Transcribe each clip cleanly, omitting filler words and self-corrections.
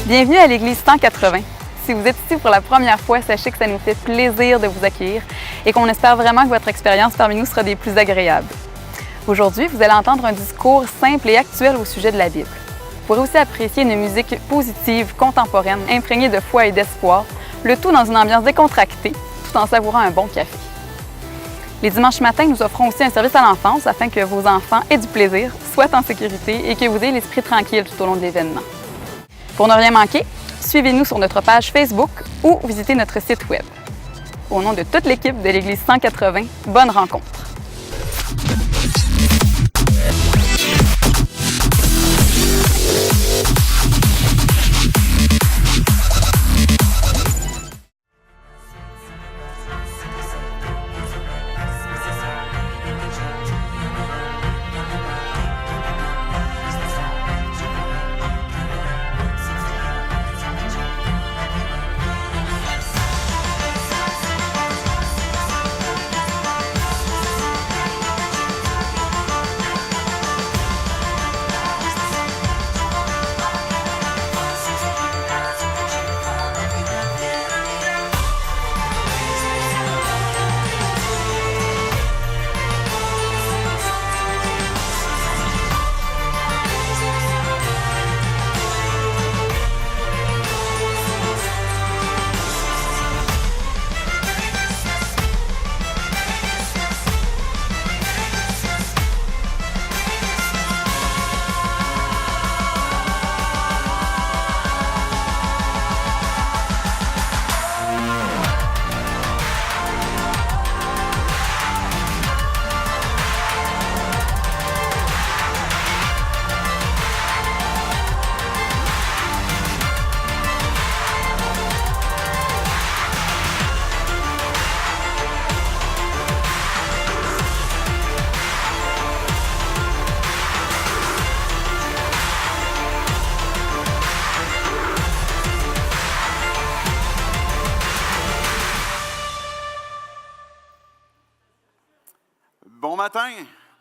Bienvenue à l'Église 180. Si vous êtes ici pour la première fois, sachez que ça nous fait plaisir de vous accueillir et qu'on espère vraiment que votre expérience parmi nous sera des plus agréables. Aujourd'hui, vous allez entendre un discours simple et actuel au sujet de la Bible. Vous pourrez aussi apprécier une musique positive, contemporaine, imprégnée de foi et d'espoir, le tout dans une ambiance décontractée, tout en savourant un bon café. Les dimanches matins, nous offrons aussi un service à l'enfance afin que vos enfants aient du plaisir, soient en sécurité et que vous ayez l'esprit tranquille tout au long de l'événement. Pour ne rien manquer, suivez-nous sur notre page Facebook ou visitez notre site Web. Au nom de toute l'équipe de l'Église 180, bonne rencontre!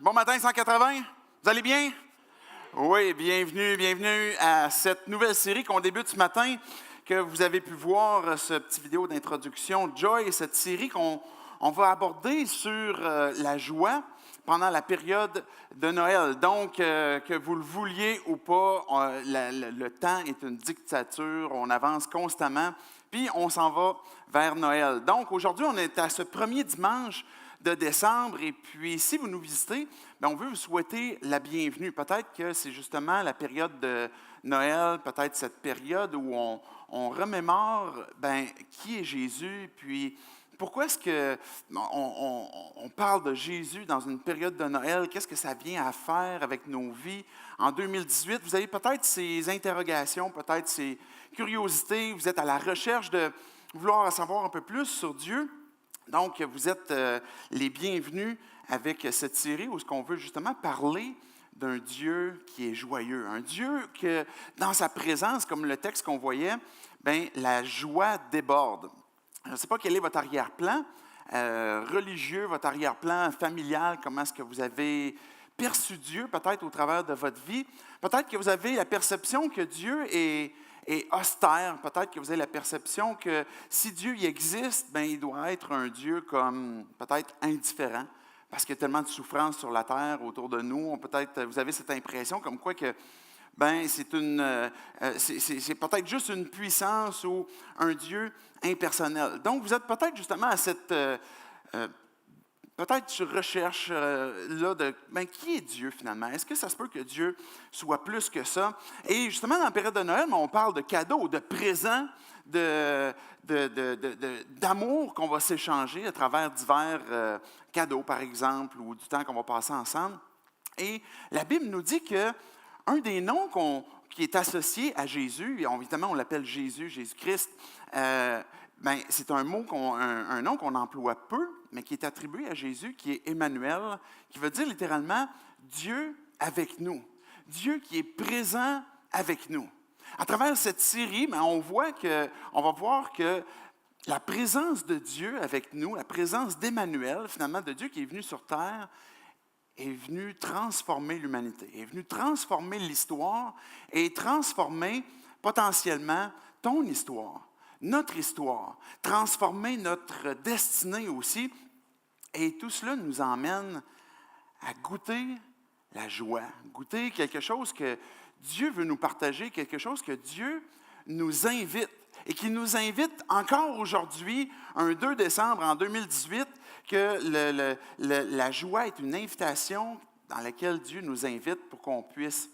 Bon matin 180, vous allez bien? Oui, bienvenue à cette nouvelle série qu'on débute ce matin, que vous avez pu voir, ce petit vidéo d'introduction, Joy, cette série qu'on va aborder sur la joie pendant la période de Noël. Donc, que vous le vouliez ou pas, le temps est une dictature, on avance constamment, puis on s'en va vers Noël. Donc, aujourd'hui, on est à ce premier dimanche de décembre, et puis si vous nous visitez, bien, on veut vous souhaiter la bienvenue. Peut-être que c'est justement la période de Noël, peut-être cette période où on remémore qui est Jésus, puis pourquoi est-ce qu'on parle de Jésus dans une période de Noël, qu'est-ce que ça vient à faire avec nos vies en 2018. Vous avez peut-être ces interrogations, peut-être ces curiosités, vous êtes à la recherche de vouloir en savoir un peu plus sur Dieu. Donc, vous êtes les bienvenus avec cette série où on veut justement parler d'un Dieu qui est joyeux. Un Dieu que, dans sa présence, comme le texte qu'on voyait, la joie déborde. Je ne sais pas quel est votre arrière-plan religieux, votre arrière-plan familial, comment est-ce que vous avez perçu Dieu, peut-être au travers de votre vie. Peut-être que vous avez la perception que Dieu est austère. Peut-être que vous avez la perception que si Dieu y existe, il doit être un Dieu comme peut-être indifférent, parce qu'il y a tellement de souffrance sur la terre autour de nous. Peut-être vous avez cette impression comme quoi que c'est peut-être juste une puissance ou un Dieu impersonnel. Donc vous êtes peut-être justement à cette peut-être recherche là de qui est Dieu finalement? Est-ce que ça se peut que Dieu soit plus que ça? Et justement, dans la période de Noël, on parle de cadeaux, de présents, d'amour qu'on va s'échanger à travers divers cadeaux, par exemple, ou du temps qu'on va passer ensemble. Et la Bible nous dit qu'un des noms qui est associé à Jésus, et évidemment on l'appelle Jésus, Jésus-Christ, c'est un nom qu'on emploie peu, mais qui est attribué à Jésus, qui est Emmanuel, qui veut dire littéralement Dieu avec nous. Dieu qui est présent avec nous. À travers cette série, on va voir que la présence de Dieu avec nous, la présence d'Emmanuel, finalement de Dieu qui est venu sur terre, est venu transformer l'humanité, est venu transformer l'histoire et transformer potentiellement ton histoire, notre histoire, transformer notre destinée aussi. Et tout cela nous emmène à goûter la joie, goûter quelque chose que Dieu veut nous partager, quelque chose que Dieu nous invite et qui nous invite encore aujourd'hui, un 2 décembre en 2018, que la joie est une invitation dans laquelle Dieu nous invite pour qu'on puisse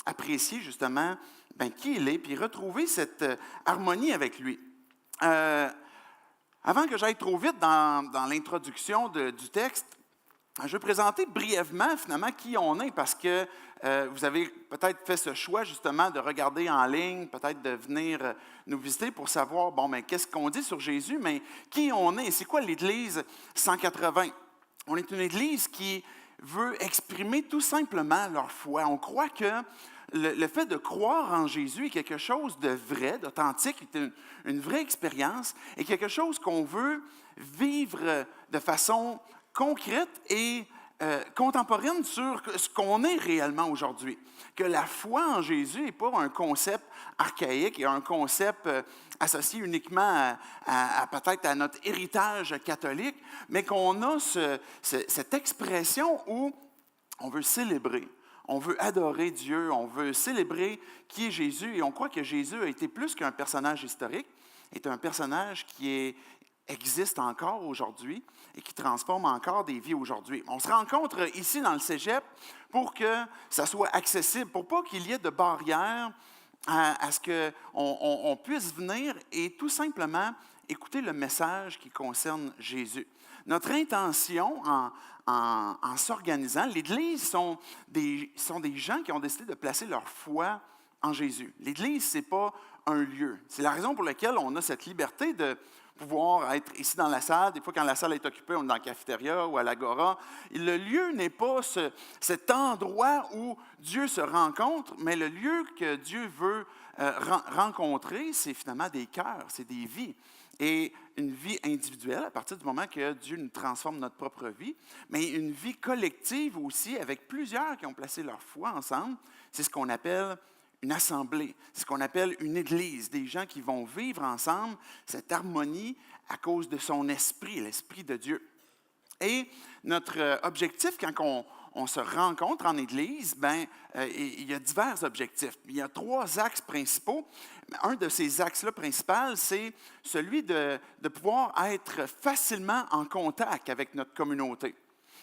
apprécier justement qui il est, puis retrouver cette harmonie avec lui. Avant que j'aille trop vite dans l'introduction du texte, je vais présenter brièvement, finalement, qui on est, parce que vous avez peut-être fait ce choix, justement, de regarder en ligne, peut-être de venir nous visiter pour savoir, qu'est-ce qu'on dit sur Jésus, mais qui on est, c'est quoi l'Église 180? On est une Église qui veut exprimer tout simplement leur foi. On croit que le fait de croire en Jésus est quelque chose de vrai, d'authentique, est une vraie expérience, et quelque chose qu'on veut vivre de façon concrète et contemporaine sur ce qu'on est réellement aujourd'hui. Que la foi en Jésus n'est pas un concept archaïque et un concept associé uniquement peut-être à notre héritage catholique, mais qu'on a cette expression où on veut célébrer, on veut adorer Dieu, on veut célébrer qui est Jésus, et on croit que Jésus a été plus qu'un personnage historique, est un personnage qui existe encore aujourd'hui et qui transforme encore des vies aujourd'hui. On se rencontre ici dans le cégep pour que ça soit accessible, pour pas qu'il y ait de barrières à ce qu'on puisse venir et tout simplement écouter le message qui concerne Jésus. Notre intention en s'organisant, l'Église sont des gens qui ont décidé de placer leur foi en Jésus. L'Église, ce n'est pas un lieu. C'est la raison pour laquelle on a cette liberté de pouvoir être ici dans la salle. Des fois, quand la salle est occupée, on est dans la cafétéria ou à l'agora. Le lieu n'est pas cet endroit où Dieu se rencontre, mais le lieu que Dieu veut rencontrer, c'est finalement des cœurs, c'est des vies. Et une vie individuelle, à partir du moment que Dieu nous transforme notre propre vie, mais une vie collective aussi, avec plusieurs qui ont placé leur foi ensemble. C'est ce qu'on appelle une assemblée, c'est ce qu'on appelle une église, des gens qui vont vivre ensemble cette harmonie à cause de son esprit, l'esprit de Dieu. Et notre objectif, quand on se rencontre en église, il y a divers objectifs. Il y a 3 axes principaux. Un de ces axes-là principaux, c'est celui de pouvoir être facilement en contact avec notre communauté.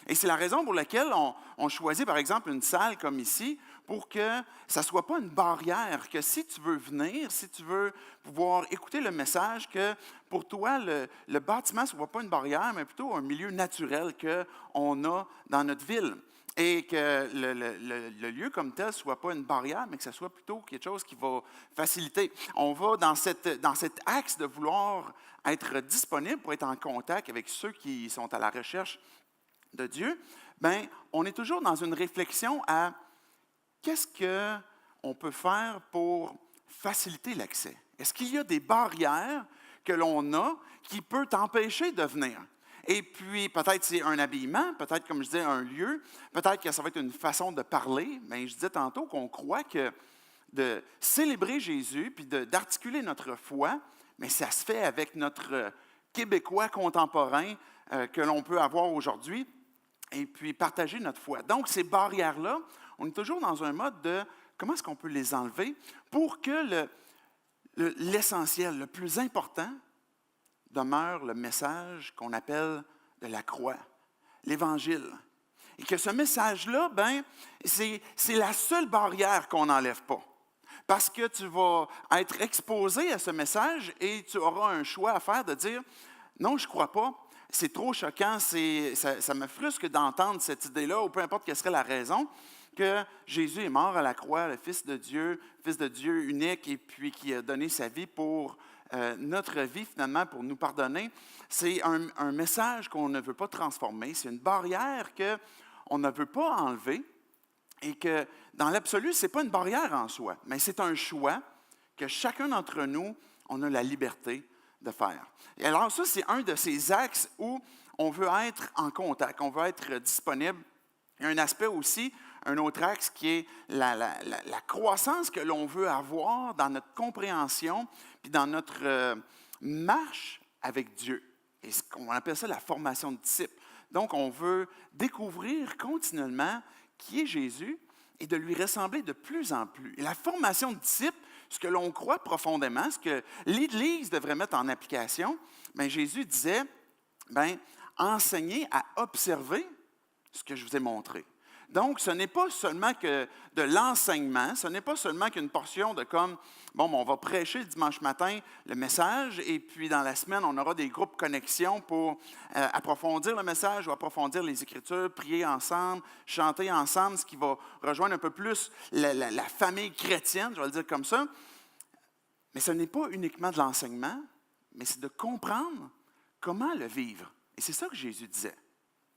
Et c'est la raison pour laquelle on choisit, par exemple, une salle comme ici, pour que ça ne soit pas une barrière, que si tu veux venir, si tu veux pouvoir écouter le message, que pour toi, le bâtiment ne soit pas une barrière, mais plutôt un milieu naturel qu'on a dans notre ville. Et que le lieu comme tel ne soit pas une barrière, mais que ce soit plutôt quelque chose qui va faciliter. On va dans cet axe de vouloir être disponible pour être en contact avec ceux qui sont à la recherche de Dieu. On est toujours dans une réflexion à qu'est-ce qu'on peut faire pour faciliter l'accès? Est-ce qu'il y a des barrières que l'on a qui peuvent t'empêcher de venir? Et puis, peut-être c'est un habillement, peut-être, comme je disais, un lieu, peut-être que ça va être une façon de parler, mais je disais tantôt qu'on croit que de célébrer Jésus puis d'articuler notre foi, mais ça se fait avec notre Québécois contemporain que l'on peut avoir aujourd'hui, et puis partager notre foi. Donc, ces barrières-là, on est toujours dans un mode de comment est-ce qu'on peut les enlever pour que l'essentiel, le plus important, demeure le message qu'on appelle de la croix, l'Évangile. Et que ce message-là, c'est la seule barrière qu'on n'enlève pas. Parce que tu vas être exposé à ce message et tu auras un choix à faire de dire « Non, je ne crois pas, c'est trop choquant, ça me frustre d'entendre cette idée-là, ou peu importe quelle serait la raison, que Jésus est mort à la croix, le Fils de Dieu unique, et puis qui a donné sa vie pour notre vie, finalement, pour nous pardonner. » C'est un message qu'on ne veut pas transformer, c'est une barrière qu'on ne veut pas enlever, et que, dans l'absolu, ce n'est pas une barrière en soi, mais c'est un choix que chacun d'entre nous, on a la liberté de faire. Et alors ça, c'est un de ces axes où on veut être en contact, on veut être disponible. Il y a un aspect aussi un autre axe qui est la croissance que l'on veut avoir dans notre compréhension puis dans notre marche avec Dieu. Et on appelle ça la formation de disciples. Donc, on veut découvrir continuellement qui est Jésus et de lui ressembler de plus en plus. Et la formation de disciples, ce que l'on croit profondément, ce que l'Église devrait mettre en application, bien, Jésus disait, bien, enseignez à observer ce que je vous ai montré. Donc, ce n'est pas seulement que de l'enseignement, ce n'est pas seulement qu'une portion de comme, bon, on va prêcher le dimanche matin le message et puis dans la semaine, on aura des groupes connexion pour approfondir le message ou approfondir les Écritures, prier ensemble, chanter ensemble, ce qui va rejoindre un peu plus la famille chrétienne, je vais le dire comme ça. Mais ce n'est pas uniquement de l'enseignement, mais c'est de comprendre comment le vivre. Et c'est ça que Jésus disait.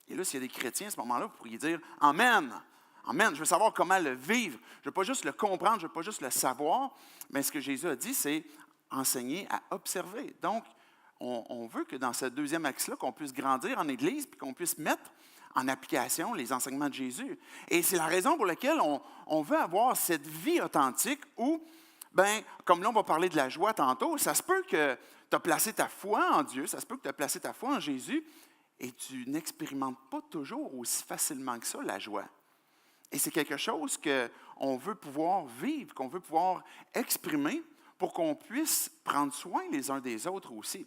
Et là, s'il y a des chrétiens à ce moment-là, vous pourriez dire « Amen! Amen! Je veux savoir comment le vivre. Je ne veux pas juste le comprendre, je ne veux pas juste le savoir. » Mais ce que Jésus a dit, c'est enseigner à observer. Donc, on veut que dans ce deuxième axe-là, qu'on puisse grandir en Église puis qu'on puisse mettre en application les enseignements de Jésus. Et c'est la raison pour laquelle on veut avoir cette vie authentique où, bien, comme là, on va parler de la joie tantôt, ça se peut que tu as placé ta foi en Dieu, ça se peut que tu as placé ta foi en Jésus, et tu n'expérimentes pas toujours aussi facilement que ça la joie. Et c'est quelque chose qu'on veut pouvoir vivre, qu'on veut pouvoir exprimer pour qu'on puisse prendre soin les uns des autres aussi.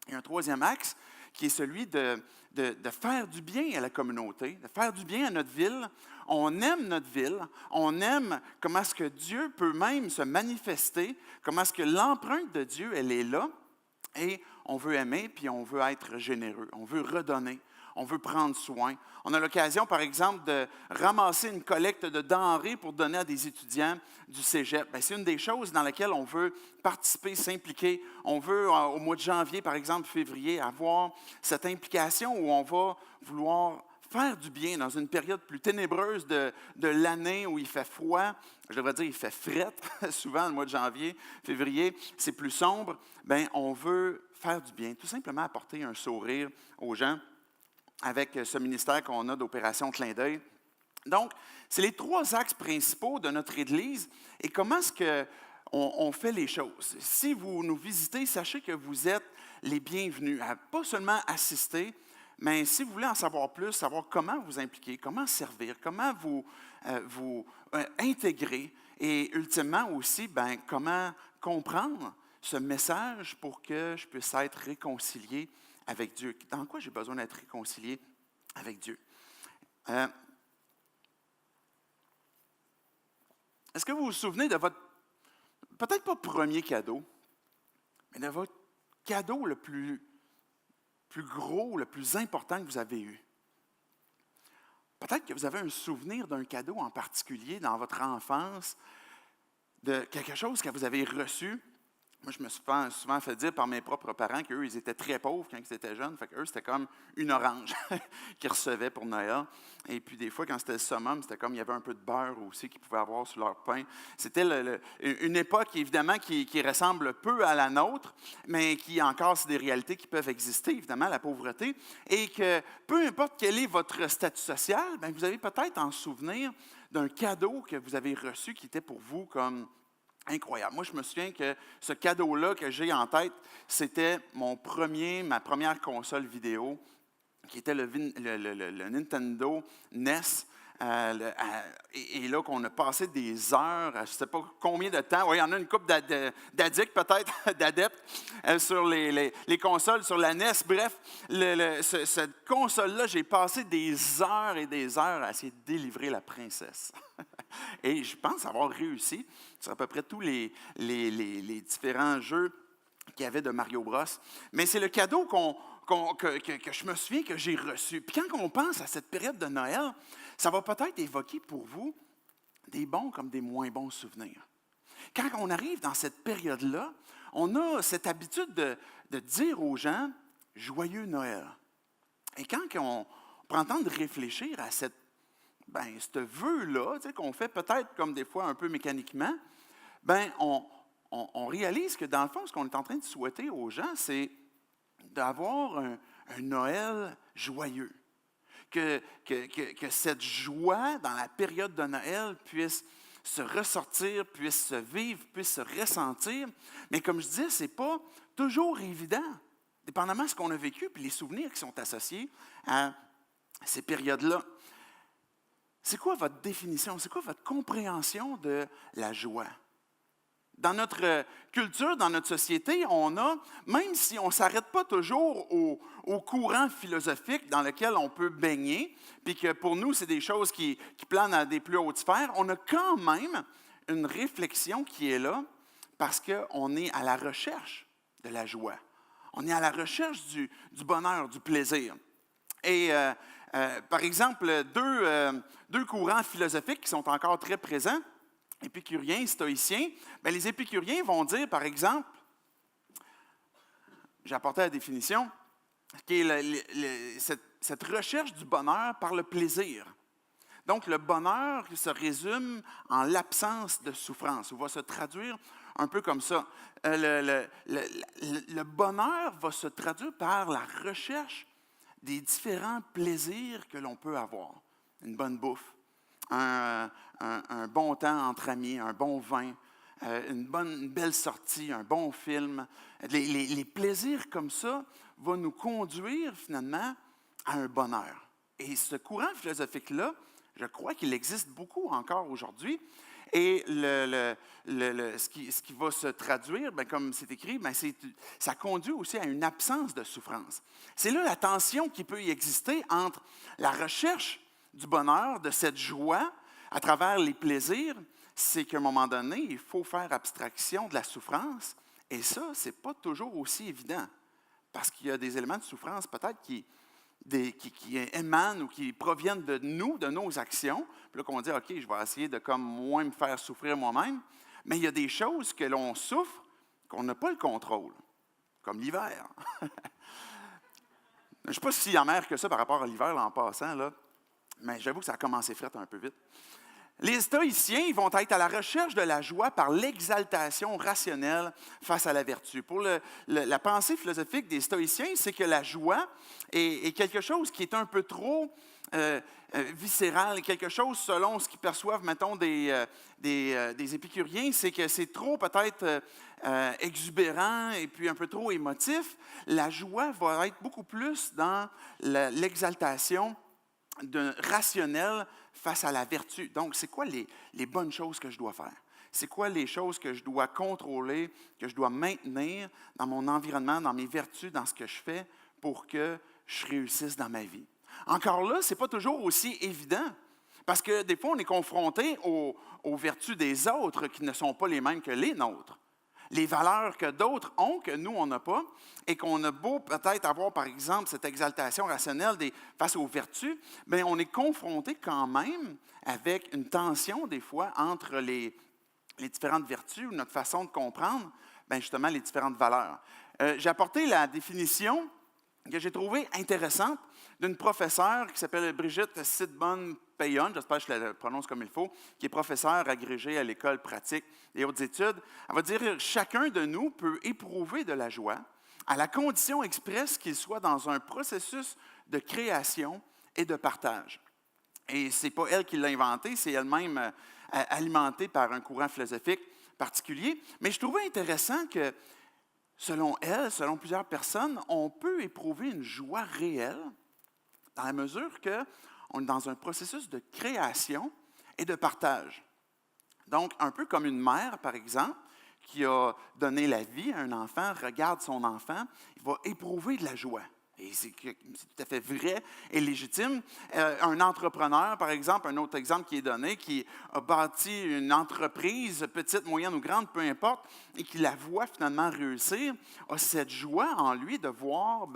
Il y a un troisième axe qui est celui de faire du bien à la communauté, de faire du bien à notre ville. On aime notre ville, on aime comment est-ce que Dieu peut même se manifester, comment est-ce que l'empreinte de Dieu, elle est là. Et on veut aimer, puis on veut être généreux. On veut redonner. On veut prendre soin. On a l'occasion, par exemple, de ramasser une collecte de denrées pour donner à des étudiants du cégep. Bien, c'est une des choses dans lesquelles on veut participer, s'impliquer. On veut, au mois de janvier, par exemple, février, avoir cette implication où on va vouloir faire du bien dans une période plus ténébreuse de l'année où il fait froid. Je devrais dire il fait fret, souvent le mois de janvier, février, c'est plus sombre. Bien, on veut faire du bien, tout simplement apporter un sourire aux gens avec ce ministère qu'on a d'Opération Clin d'œil. Donc, c'est les trois axes principaux de notre Église et comment est-ce qu'on fait les choses. Si vous nous visitez, sachez que vous êtes les bienvenus à pas seulement assister, mais si vous voulez en savoir plus, savoir comment vous impliquer, comment servir, comment vous intégrer et ultimement aussi, bien, comment comprendre ce message pour que je puisse être réconcilié avec Dieu. Dans quoi j'ai besoin d'être réconcilié avec Dieu? Est-ce que vous vous souvenez de votre, peut-être pas premier cadeau, mais de votre cadeau le plus gros, le plus important que vous avez eu? Peut-être que vous avez un souvenir d'un cadeau en particulier dans votre enfance, de quelque chose que vous avez reçu. Moi, je me suis souvent fait dire par mes propres parents qu'eux, ils étaient très pauvres quand ils étaient jeunes. Fait qu'eux, c'était comme une orange qu'ils recevaient pour Noël. Et puis, des fois, quand c'était le summum, c'était comme il y avait un peu de beurre aussi qu'ils pouvaient avoir sur leur pain. C'était une époque, évidemment, qui ressemble peu à la nôtre, mais qui encore, c'est des réalités qui peuvent exister, évidemment, la pauvreté. Et que peu importe quel est votre statut social, bien, vous avez peut-être en souvenir d'un cadeau que vous avez reçu qui était pour vous comme incroyable. Moi, je me souviens que ce cadeau-là que j'ai en tête, c'était ma première console vidéo, qui était le Nintendo NES. Et là, qu'on a passé des heures, je ne sais pas combien de temps, oui, il y en a une couple d'addicts peut-être, d'adeptes, sur les consoles, sur la NES. Bref, cette console-là, j'ai passé des heures et des heures à essayer de délivrer la princesse. Et je pense avoir réussi sur à peu près tous les différents jeux qu'il y avait de Mario Bros. Mais c'est le cadeau que je me souviens que j'ai reçu. Puis quand on pense à cette période de Noël, ça va peut-être évoquer pour vous des bons comme des moins bons souvenirs. Quand on arrive dans cette période-là, on a cette habitude de dire aux gens « Joyeux Noël ». Et quand on prend le temps de réfléchir à ce vœu-là, qu'on fait peut-être comme des fois un peu mécaniquement, on réalise que dans le fond, ce qu'on est en train de souhaiter aux gens, c'est d'avoir un Noël joyeux. que cette joie dans la période de Noël puisse se ressortir, puisse se vivre, puisse se ressentir. Mais comme je disais, ce n'est pas toujours évident, dépendamment de ce qu'on a vécu et les souvenirs qui sont associés à ces périodes-là. C'est quoi votre définition? C'est quoi votre compréhension de la joie? Dans notre culture, dans notre société, on a, même si on ne s'arrête pas toujours au courant philosophique dans lequel on peut baigner, puis que pour nous, c'est des choses qui planent à des plus hautes sphères, on a quand même une réflexion qui est là parce qu'on est à la recherche de la joie. On est à la recherche du bonheur, du plaisir. Et par exemple, deux courants philosophiques qui sont encore très présents, épicuriens, stoïciens, bien, les épicuriens vont dire, par exemple, j'ai apporté la définition, qui est cette recherche du bonheur par le plaisir. Donc, le bonheur se résume en l'absence de souffrance, ou va se traduire un peu comme ça. Le bonheur va se traduire par la recherche des différents plaisirs que l'on peut avoir. Une bonne bouffe, un bon temps entre amis, un bon vin, une belle sortie, un bon film. Les plaisirs comme ça vont nous conduire finalement à un bonheur. Et ce courant philosophique-là, je crois qu'il existe beaucoup encore aujourd'hui. Et ce qui va se traduire, bien, comme c'est écrit, bien, ça conduit aussi à une absence de souffrance. C'est là la tension qui peut y exister entre la recherche du bonheur, de cette joie à travers les plaisirs, c'est qu'à un moment donné, il faut faire abstraction de la souffrance. Et ça, ce n'est pas toujours aussi évident, parce qu'il y a des éléments de souffrance peut-être qui émanent ou qui proviennent de nous, de nos actions. Puis là, qu'on dit, OK, je vais essayer de comme moins me faire souffrir moi-même. Mais il y a des choses que l'on souffre qu'on n'a pas le contrôle, comme l'hiver. Je ne suis pas si amer que ça par rapport à l'hiver là, en passant, là, mais j'avoue que ça a commencé fret un peu vite. Les stoïciens ils vont être à la recherche de la joie par l'exaltation rationnelle face à la vertu. Pour la pensée philosophique des stoïciens, c'est que la joie est quelque chose qui est un peu trop viscéral, quelque chose selon ce qu'ils perçoivent, mettons, des épicuriens, c'est que c'est trop peut-être exubérant et puis un peu trop émotif. La joie va être beaucoup plus dans l'exaltation rationnelle face à la vertu. Donc, c'est quoi les bonnes choses que je dois faire? C'est quoi les choses que je dois contrôler, que je dois maintenir dans mon environnement, dans mes vertus, dans ce que je fais pour que je réussisse dans ma vie? Encore là, ce n'est pas toujours aussi évident parce que des fois, on est confronté aux vertus des autres qui ne sont pas les mêmes que les nôtres. Les valeurs que d'autres ont, que nous, on n'a pas, et qu'on a beau peut-être avoir, par exemple, cette exaltation rationnelle face aux vertus, bien, on est confronté quand même avec une tension, des fois, entre les différentes vertus ou notre façon de comprendre, bien, justement, les différentes valeurs. J'ai apporté la définition que j'ai trouvée intéressante d'une professeure qui s'appelle Brigitte Sidbon-Payon, j'espère que je la prononce comme il faut, qui est professeure agrégée à l'École pratique des hautes études. Elle va dire « Chacun de nous peut éprouver de la joie à la condition expresse qu'il soit dans un processus de création et de partage. » Et ce n'est pas elle qui l'a inventé, c'est elle-même alimentée par un courant philosophique particulier. Mais je trouvais intéressant que, selon elle, selon plusieurs personnes, on peut éprouver une joie réelle dans la mesure qu'on est dans un processus de création et de partage. Donc, un peu comme une mère, par exemple, qui a donné la vie à un enfant, regarde son enfant, il va éprouver de la joie. Et c'est tout à fait vrai et légitime. Un entrepreneur, par exemple, un autre exemple qui est donné, qui a bâti une entreprise, petite, moyenne ou grande, peu importe, et qui la voit finalement réussir, a cette joie en lui de voir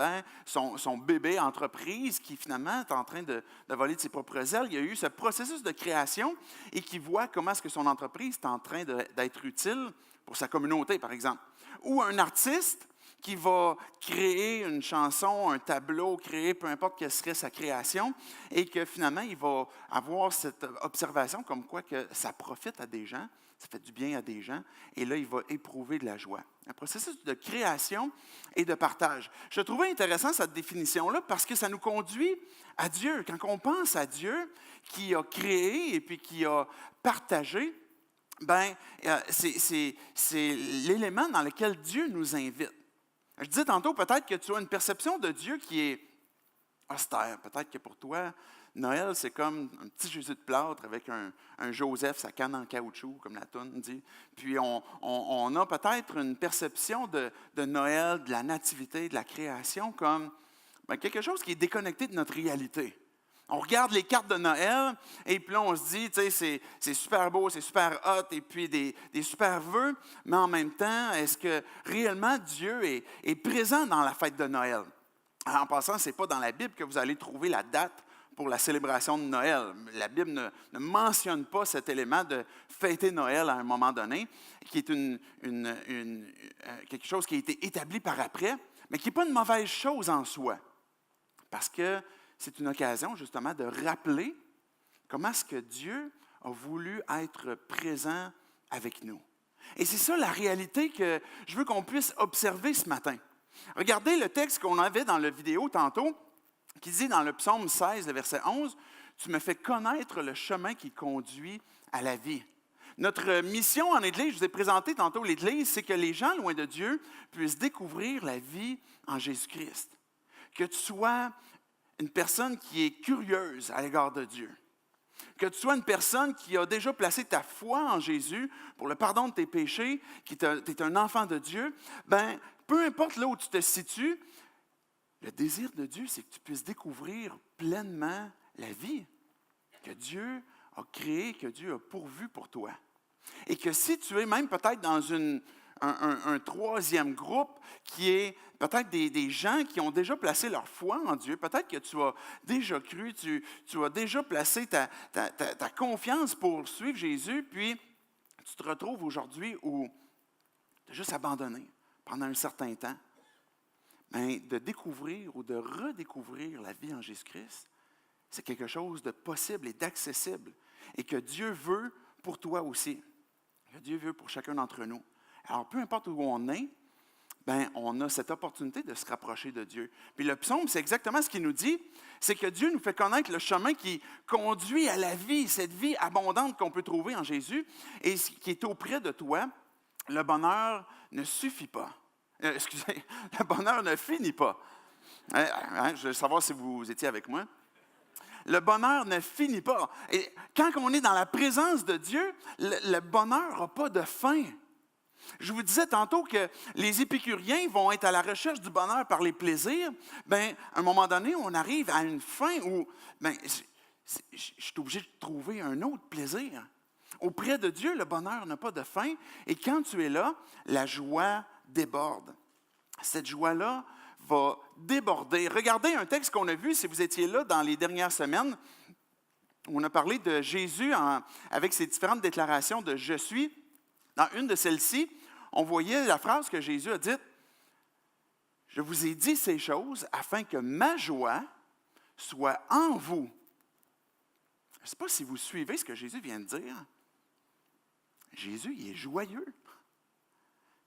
son bébé entreprise qui finalement est en train de voler de ses propres ailes. Il y a eu ce processus de création et qui voit comment est-ce que son entreprise est en train d'être utile pour sa communauté, par exemple. Ou un artiste qui va créer une chanson, un tableau, créer peu importe quelle serait sa création, et que finalement, il va avoir cette observation comme quoi que ça profite à des gens, ça fait du bien à des gens, et là, il va éprouver de la joie. Un processus de création et de partage. Je trouvais intéressant cette définition-là parce que ça nous conduit à Dieu. Quand on pense à Dieu qui a créé et puis qui a partagé, c'est l'élément dans lequel Dieu nous invite. Je disais tantôt, peut-être que tu as une perception de Dieu qui est austère. Peut-être que pour toi, Noël, c'est comme un petit Jésus de plâtre avec un Joseph, sa canne en caoutchouc, comme la toune dit. Puis on a peut-être une perception de Noël, de la nativité, de la création, comme quelque chose qui est déconnecté de notre réalité. On regarde les cartes de Noël et puis là, on se dit, tu sais, c'est super beau, c'est super hot et puis des super vœux, mais en même temps, est-ce que réellement Dieu est présent dans la fête de Noël? En passant, ce n'est pas dans la Bible que vous allez trouver la date pour la célébration de Noël. La Bible ne mentionne pas cet élément de fêter Noël à un moment donné, qui est quelque chose qui a été établi par après, mais qui n'est pas une mauvaise chose en soi. Parce que c'est une occasion justement de rappeler comment est-ce que Dieu a voulu être présent avec nous. Et c'est ça la réalité que je veux qu'on puisse observer ce matin. Regardez le texte qu'on avait dans la vidéo tantôt, qui dit dans le psaume 16, le verset 11, « Tu me fais connaître le chemin qui conduit à la vie. » Notre mission en Église, je vous ai présenté tantôt l'Église, c'est que les gens loin de Dieu puissent découvrir la vie en Jésus-Christ. Que tu sois une personne qui est curieuse à l'égard de Dieu. Que tu sois une personne qui a déjà placé ta foi en Jésus pour le pardon de tes péchés, que tu es un enfant de Dieu, peu importe là où tu te situes, le désir de Dieu, c'est que tu puisses découvrir pleinement la vie que Dieu a créée, que Dieu a pourvue pour toi. Et que si tu es même peut-être dans un troisième groupe qui est peut-être des gens qui ont déjà placé leur foi en Dieu, peut-être que tu as déjà cru, tu as déjà placé ta confiance pour suivre Jésus, puis tu te retrouves aujourd'hui où tu as juste abandonné pendant un certain temps. De découvrir ou de redécouvrir la vie en Jésus-Christ, c'est quelque chose de possible et d'accessible et que Dieu veut pour toi aussi, que Dieu veut pour chacun d'entre nous. Alors, peu importe où on est, on a cette opportunité de se rapprocher de Dieu. Puis le psaume, c'est exactement ce qu'il nous dit, c'est que Dieu nous fait connaître le chemin qui conduit à la vie, cette vie abondante qu'on peut trouver en Jésus et qui est auprès de toi. Le bonheur ne suffit pas. Le bonheur ne finit pas. Je veux savoir si vous étiez avec moi. Le bonheur ne finit pas. Et quand on est dans la présence de Dieu, le bonheur n'a pas de fin. Je vous disais tantôt que les épicuriens vont être à la recherche du bonheur par les plaisirs. À un moment donné, on arrive à une fin où je suis obligé de trouver un autre plaisir. Auprès de Dieu, le bonheur n'a pas de fin. Et quand tu es là, la joie déborde. Cette joie-là va déborder. Regardez un texte qu'on a vu, si vous étiez là dans les dernières semaines, où on a parlé de Jésus avec ses différentes déclarations de « Je suis ». Dans une de celles-ci, on voyait la phrase que Jésus a dite « Je vous ai dit ces choses afin que ma joie soit en vous. » Je ne sais pas si vous suivez ce que Jésus vient de dire. Jésus, il est joyeux.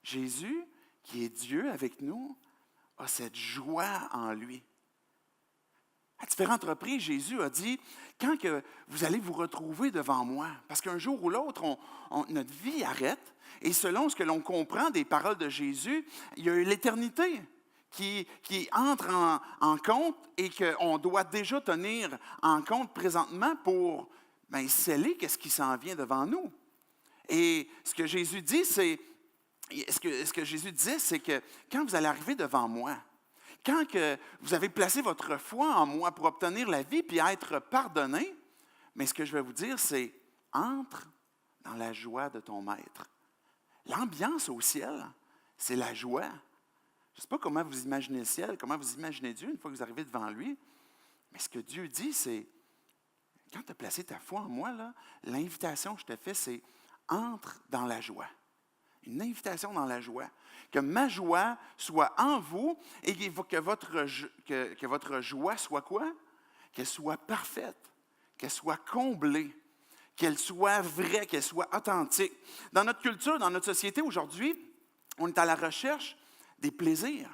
Jésus, qui est Dieu avec nous, a cette joie en lui. À différentes reprises, Jésus a dit, quand que vous allez vous retrouver devant moi, parce qu'un jour ou l'autre, notre vie arrête, et selon ce que l'on comprend des paroles de Jésus, il y a l'éternité qui entre en compte et qu'on doit déjà tenir en compte présentement pour sceller ce qui s'en vient devant nous. Et ce que Jésus dit, c'est que quand vous allez arriver devant moi, quand que vous avez placé votre foi en moi pour obtenir la vie puis être pardonné, mais ce que je vais vous dire, c'est entre dans la joie de ton maître. L'ambiance au ciel, c'est la joie. Je ne sais pas comment vous imaginez le ciel, comment vous imaginez Dieu une fois que vous arrivez devant lui, mais ce que Dieu dit, c'est, quand tu as placé ta foi en moi, là, l'invitation que je te fais, c'est entre dans la joie. Une invitation dans la joie. Que ma joie soit en vous et que votre joie soit quoi? Qu'elle soit parfaite, qu'elle soit comblée, qu'elle soit vraie, qu'elle soit authentique. Dans notre culture, dans notre société aujourd'hui, on est à la recherche des plaisirs.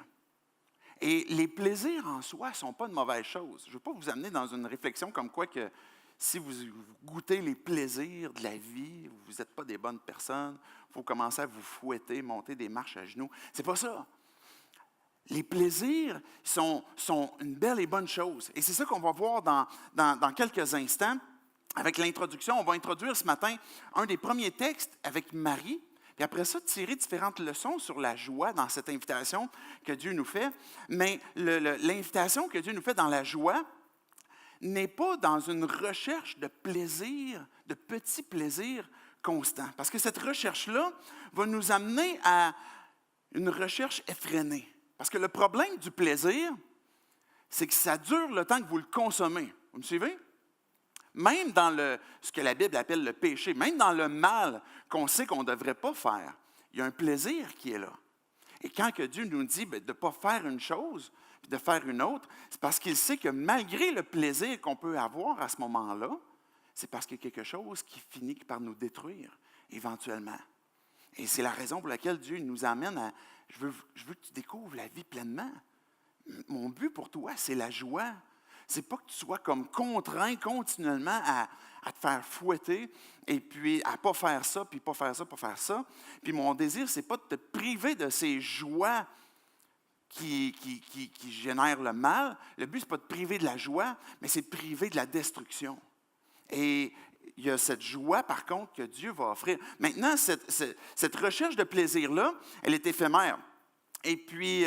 Et les plaisirs en soi ne sont pas de mauvaises choses. Je ne veux pas vous amener dans une réflexion comme quoi que si vous goûtez les plaisirs de la vie, vous n'êtes pas des bonnes personnes, il faut commencer à vous fouetter, monter des marches à genoux. C'est pas ça. Les plaisirs sont une belle et bonne chose. Et c'est ça qu'on va voir dans quelques instants. Avec l'introduction, on va introduire ce matin un des premiers textes avec Marie. Puis après ça, tirer différentes leçons sur la joie dans cette invitation que Dieu nous fait. Mais l'invitation que Dieu nous fait dans la joie n'est pas dans une recherche de plaisir, de petits plaisirs constants. Parce que cette recherche-là va nous amener à une recherche effrénée. Parce que le problème du plaisir, c'est que ça dure le temps que vous le consommez. Vous me suivez? Même dans ce que la Bible appelle le péché, même dans le mal qu'on sait qu'on ne devrait pas faire, il y a un plaisir qui est là. Et quand que Dieu nous dit de ne pas faire une chose, puis de faire une autre, c'est parce qu'il sait que malgré le plaisir qu'on peut avoir à ce moment-là, c'est parce qu'il y a quelque chose qui finit par nous détruire éventuellement. Et c'est la raison pour laquelle Dieu nous amène à « je veux que tu découvres la vie pleinement. Mon but pour toi, c'est la joie. » C'est pas que tu sois comme contraint continuellement à te faire fouetter et puis à ne pas faire ça, puis pas faire ça, pas faire ça. Puis mon désir, c'est pas de te priver de ces joies qui génèrent le mal. Le but, c'est pas de te priver de la joie, mais c'est de te priver de la destruction. Et il y a cette joie, par contre, que Dieu va offrir. Maintenant, cette recherche de plaisir-là, elle est éphémère. Et puis,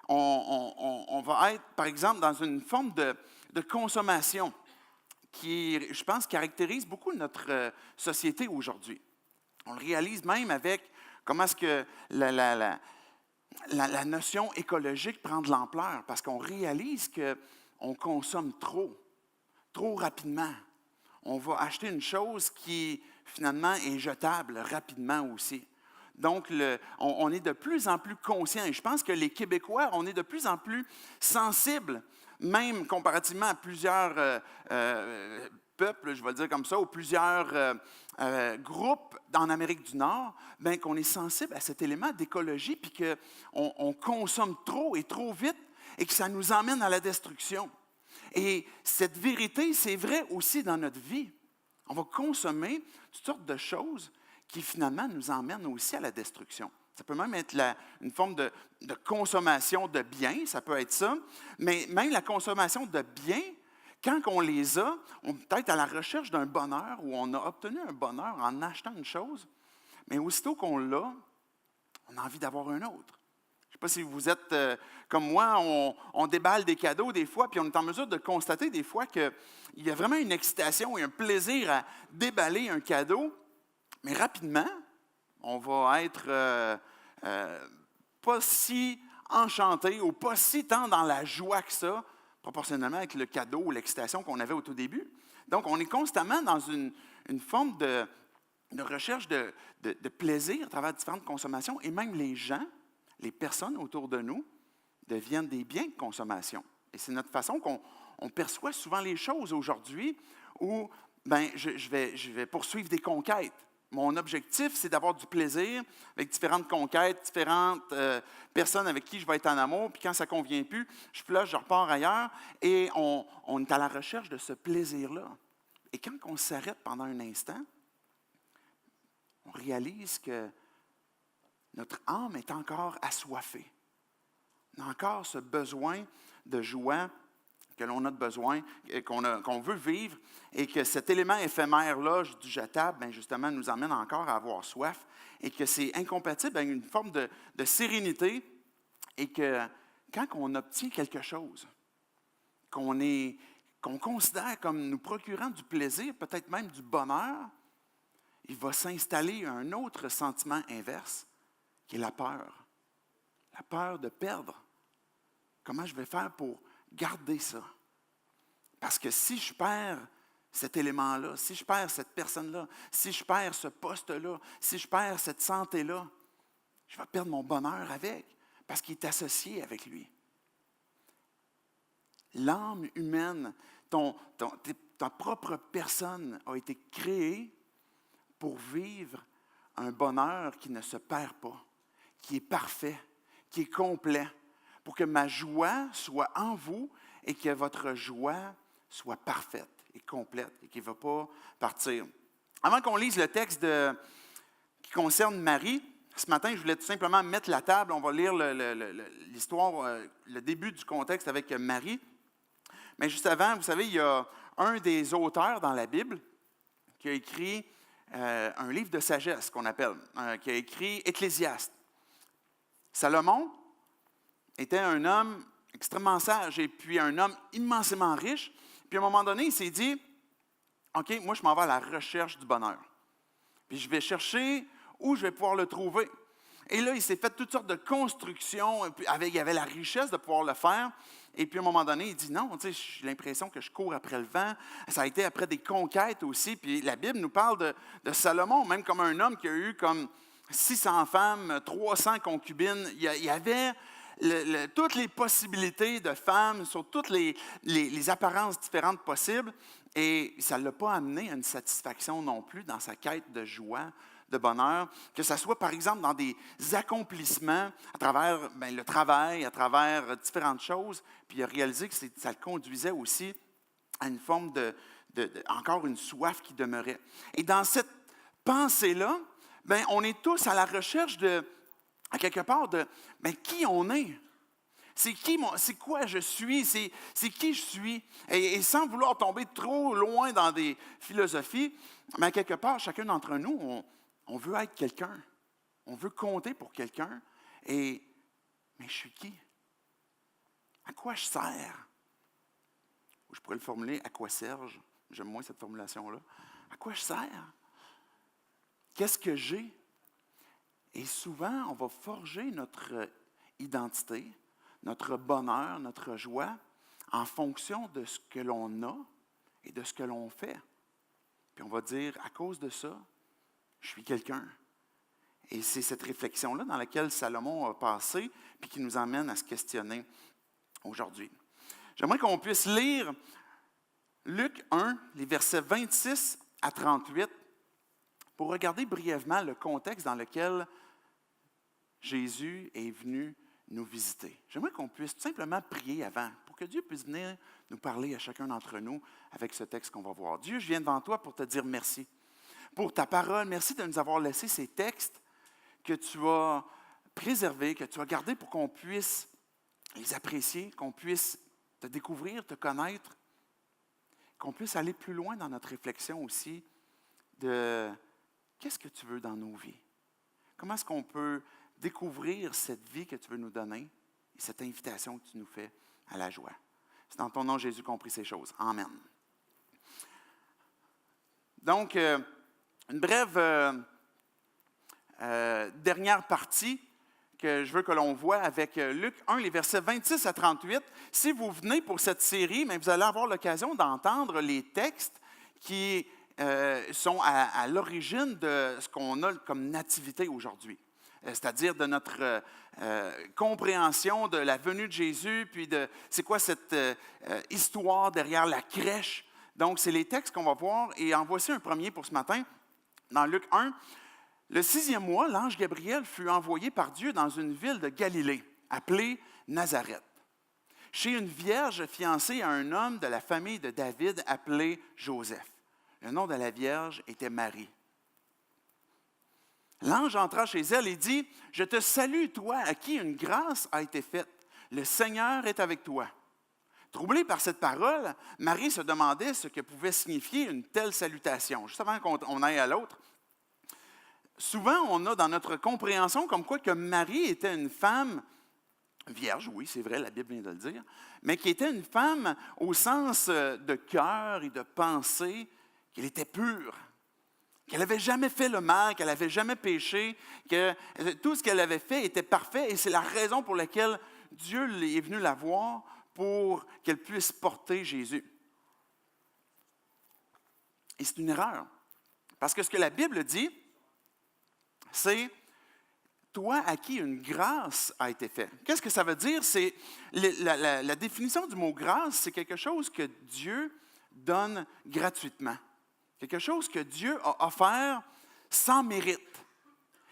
on va être, par exemple, dans une forme de consommation qui, je pense, caractérise beaucoup notre société aujourd'hui. On le réalise même avec comment est-ce que la notion écologique prend de l'ampleur, parce qu'on réalise qu'on consomme trop rapidement. On va acheter une chose qui, finalement, est jetable rapidement aussi. Donc, on est de plus en plus conscients. Et je pense que les Québécois, on est de plus en plus sensibles, même comparativement à plusieurs peuples, je vais le dire comme ça, ou plusieurs groupes en Amérique du Nord, bien qu'on est sensible à cet élément d'écologie, puis qu'on consomme trop et trop vite, et que ça nous emmène à la destruction. Et cette vérité, c'est vrai aussi dans notre vie. On va consommer toutes sortes de choses qui finalement nous emmènent aussi à la destruction. Ça peut même être une forme de consommation de biens, ça peut être ça, mais même la consommation de biens, quand on les a, on est peut-être à la recherche d'un bonheur ou on a obtenu un bonheur en achetant une chose, mais aussitôt qu'on l'a, on a envie d'avoir un autre. Je ne sais pas si vous êtes comme moi, on déballe des cadeaux des fois, puis on est en mesure de constater des fois qu'il y a vraiment une excitation et un plaisir à déballer un cadeau, mais rapidement, on va être pas si enchanté ou pas si tant dans la joie que ça, proportionnellement avec le cadeau ou l'excitation qu'on avait au tout début. Donc, on est constamment dans une forme de recherche de plaisir à travers différentes consommations, et même les gens, les personnes autour de nous deviennent des biens de consommation. Et c'est notre façon qu'on perçoit souvent les choses aujourd'hui où je vais poursuivre des conquêtes. Mon objectif, c'est d'avoir du plaisir avec différentes conquêtes, différentes personnes avec qui je vais être en amour, puis quand ça ne convient plus, je flush, je repars ailleurs, et on est à la recherche de ce plaisir-là. Et quand on s'arrête pendant un instant, on réalise que notre âme est encore assoiffée. On a encore ce besoin de joie que l'on a besoin, qu'on veut vivre, et que cet élément éphémère-là, du jetable, bien justement, nous emmène encore à avoir soif, et que c'est incompatible avec une forme de sérénité, et que quand on obtient quelque chose, qu'on considère comme nous procurant du plaisir, peut-être même du bonheur, il va s'installer un autre sentiment inverse, qui est la peur. La peur de perdre. Comment je vais faire pour garder ça? Parce que si je perds cet élément-là, si je perds cette personne-là, si je perds ce poste-là, si je perds cette santé-là, Je vais perdre mon bonheur avec, parce qu'il est associé avec lui. L'âme humaine, ta propre personne a été créée pour vivre un bonheur qui ne se perd pas, qui est parfait, qui est complet, pour que ma joie soit en vous et que votre joie soit parfaite et complète et qu'il ne va pas partir. Avant qu'on lise le texte qui concerne Marie, ce matin, je voulais tout simplement mettre la table. On va lire l'histoire, le début du contexte avec Marie. Mais juste avant, vous savez, il y a un des auteurs dans la Bible qui a écrit un livre de sagesse qu'on appelle, qui a écrit Ecclésiaste. Salomon était un homme extrêmement sage et puis un homme immensément riche. Puis à un moment donné, il s'est dit, OK, moi je m'en vais à la recherche du bonheur. Puis je vais chercher où je vais pouvoir le trouver. Et là, il s'est fait toutes sortes de constructions, il y avait la richesse de pouvoir le faire. Et puis à un moment donné, il dit non, tu sais, j'ai l'impression que je cours après le vent. Ça a été après des conquêtes aussi. Puis la Bible nous parle de Salomon, même comme un homme qui a eu comme 600 femmes, 300 concubines. Il y avait toutes les possibilités de femmes sur toutes les apparences différentes possibles. Et ça ne l'a pas amené à une satisfaction non plus dans sa quête de joie, de bonheur, que ce soit par exemple dans des accomplissements à travers le travail, à travers différentes choses, puis il a réalisé que ça le conduisait aussi à une forme encore une soif qui demeurait. Et dans cette pensée-là, on est tous à la recherche à quelque part de qui on est. C'est quoi je suis, c'est qui je suis. Et sans vouloir tomber trop loin dans des philosophies, mais à quelque part, chacun d'entre nous, on veut être quelqu'un. On veut compter pour quelqu'un. Mais je suis qui? À quoi je sers? Ou je pourrais le formuler, à quoi sers-je? J'aime moins cette formulation-là. À quoi je sers? Qu'est-ce que j'ai? Et souvent, on va forger notre identité, notre bonheur, notre joie, en fonction de ce que l'on a et de ce que l'on fait. Puis on va dire, à cause de ça, je suis quelqu'un. Et c'est cette réflexion-là dans laquelle Salomon a passé, puis qui nous amène à se questionner aujourd'hui. J'aimerais qu'on puisse lire Luc 1, les versets 26 à 38, pour regarder brièvement le contexte dans lequel Jésus est venu nous visiter. J'aimerais qu'on puisse tout simplement prier avant, pour que Dieu puisse venir nous parler à chacun d'entre nous avec ce texte qu'on va voir. Dieu, je viens devant toi pour te dire merci pour ta parole. Merci de nous avoir laissé ces textes que tu as préservés, que tu as gardés pour qu'on puisse les apprécier, qu'on puisse te découvrir, te connaître, qu'on puisse aller plus loin dans notre réflexion aussi de qu'est-ce que tu veux dans nos vies? Comment est-ce qu'on peut découvrir cette vie que tu veux nous donner et cette invitation que tu nous fais à la joie? C'est dans ton nom, Jésus, qu'on prie ces choses. Amen. Donc, une brève dernière partie que je veux que l'on voit avec Luc 1, les versets 26 à 38. Si vous venez pour cette série, vous allez avoir l'occasion d'entendre les textes qui sont à l'origine de ce qu'on a comme nativité aujourd'hui. C'est-à-dire de notre compréhension de la venue de Jésus, puis de c'est quoi cette histoire derrière la crèche. Donc, c'est les textes qu'on va voir, et en voici un premier pour ce matin. Dans Luc 1, le 6e mois, l'ange Gabriel fut envoyé par Dieu dans une ville de Galilée, appelée Nazareth, chez une vierge fiancée à un homme de la famille de David appelé Joseph. Le nom de la vierge était Marie. L'ange entra chez elle et dit, « Je te salue, toi, à qui une grâce a été faite. Le Seigneur est avec toi. » Troublée par cette parole, Marie se demandait ce que pouvait signifier une telle salutation. Juste avant qu'on aille à l'autre, souvent on a dans notre compréhension comme quoi que Marie était une femme vierge, oui, c'est vrai, la Bible vient de le dire, mais qui était une femme au sens de cœur et de pensée, qu'elle était pure, qu'elle n'avait jamais fait le mal, qu'elle n'avait jamais péché, que tout ce qu'elle avait fait était parfait, et c'est la raison pour laquelle Dieu est venu la voir pour qu'elle puisse porter Jésus. Et c'est une erreur, parce que ce que la Bible dit, c'est toi à qui une grâce a été faite. Qu'est-ce que ça veut dire? C'est la définition du mot grâce, c'est quelque chose que Dieu donne gratuitement. Quelque chose que Dieu a offert sans mérite.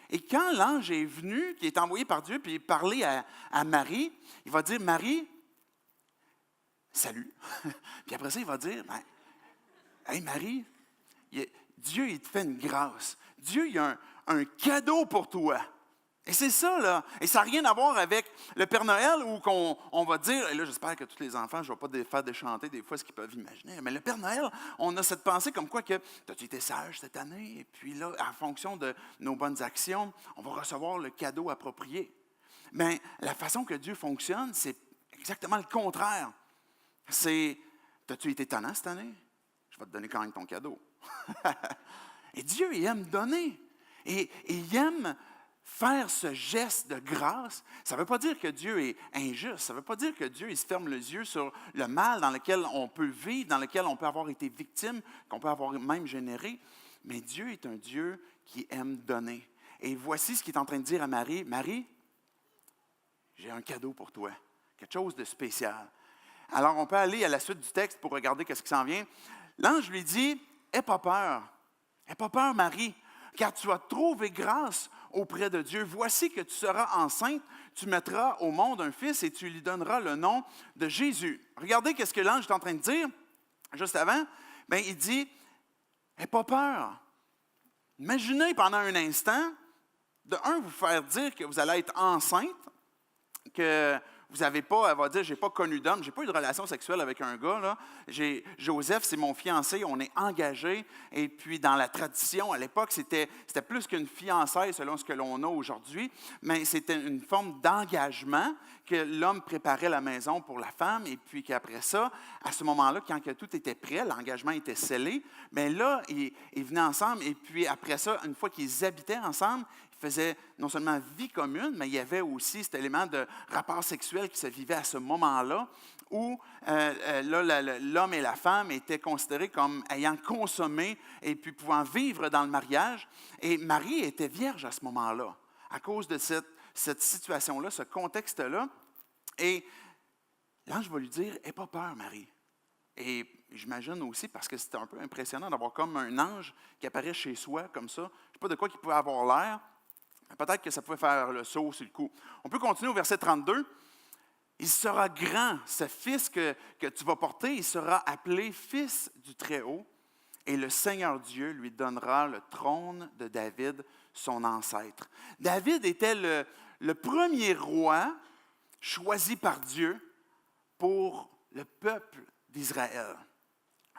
Et quand l'ange est venu, qui est envoyé par Dieu, puis il parlait à Marie, il va dire, Marie, salut. Puis après ça, il va dire, hey Marie, Dieu, il te fait une grâce. Dieu, il a un cadeau pour toi. Et c'est ça, là. Et ça n'a rien à voir avec le Père Noël où on va dire, et là, j'espère que tous les enfants, je ne vais pas faire déchanter des fois ce qu'ils peuvent imaginer, mais le Père Noël, on a cette pensée comme quoi que, as-tu été sage cette année? Et puis là, en fonction de nos bonnes actions, on va recevoir le cadeau approprié. Mais la façon que Dieu fonctionne, c'est exactement le contraire. C'est, as-tu été tannant cette année? Je vais te donner quand même ton cadeau. Et Dieu, il aime donner. Et il aime faire ce geste de grâce. Ça ne veut pas dire que Dieu est injuste. Ça ne veut pas dire que Dieu il se ferme les yeux sur le mal dans lequel on peut vivre, dans lequel on peut avoir été victime, qu'on peut avoir même généré. Mais Dieu est un Dieu qui aime donner. Et voici ce qu'il est en train de dire à Marie. Marie, j'ai un cadeau pour toi. Quelque chose de spécial. Alors, on peut aller à la suite du texte pour regarder ce qui s'en vient. L'ange lui dit, « Aie pas peur. Aie pas peur, Marie, car tu as trouvé grâce auprès de Dieu. Voici que tu seras enceinte, tu mettras au monde un fils et tu lui donneras le nom de Jésus. » Regardez ce que l'ange est en train de dire juste avant. Bien, il dit, « Aie pas peur. » Imaginez pendant un instant, de un, vous faire dire que vous allez être enceinte, que vous n'avez pas, elle va dire, je n'ai pas connu d'homme, je n'ai pas eu de relation sexuelle avec un gars. Là. Joseph, c'est mon fiancé, on est engagés. Et puis, dans la tradition, à l'époque, c'était plus qu'une fiançaille selon ce que l'on a aujourd'hui, mais c'était une forme d'engagement que l'homme préparait la maison pour la femme. Et puis qu'après ça, à ce moment-là, quand que tout était prêt, l'engagement était scellé, bien là, ils venaient ensemble. Et puis après ça, une fois qu'ils habitaient ensemble, faisait non seulement vie commune, mais il y avait aussi cet élément de rapport sexuel qui se vivait à ce moment-là, où l'homme et la femme étaient considérés comme ayant consommé et puis pouvant vivre dans le mariage. Et Marie était vierge à ce moment-là, à cause de cette situation-là, ce contexte-là. Et l'ange va lui dire, « Aie pas peur, Marie. » Et j'imagine aussi, parce que c'était un peu impressionnant d'avoir comme un ange qui apparaît chez soi comme ça. Je ne sais pas de quoi il pouvait avoir l'air. Peut-être que ça pouvait faire le saut sur le coup. On peut continuer au verset 32. « Il sera grand, ce fils que tu vas porter, il sera appelé fils du Très-Haut, et le Seigneur Dieu lui donnera le trône de David, son ancêtre. » David était le premier roi choisi par Dieu pour le peuple d'Israël.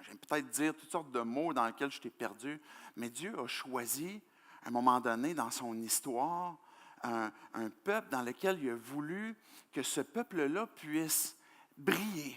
Je vais peut-être dire toutes sortes de mots dans lesquels je t'ai perdu, mais Dieu a choisi à un moment donné, dans son histoire, un peuple dans lequel il a voulu que ce peuple-là puisse briller,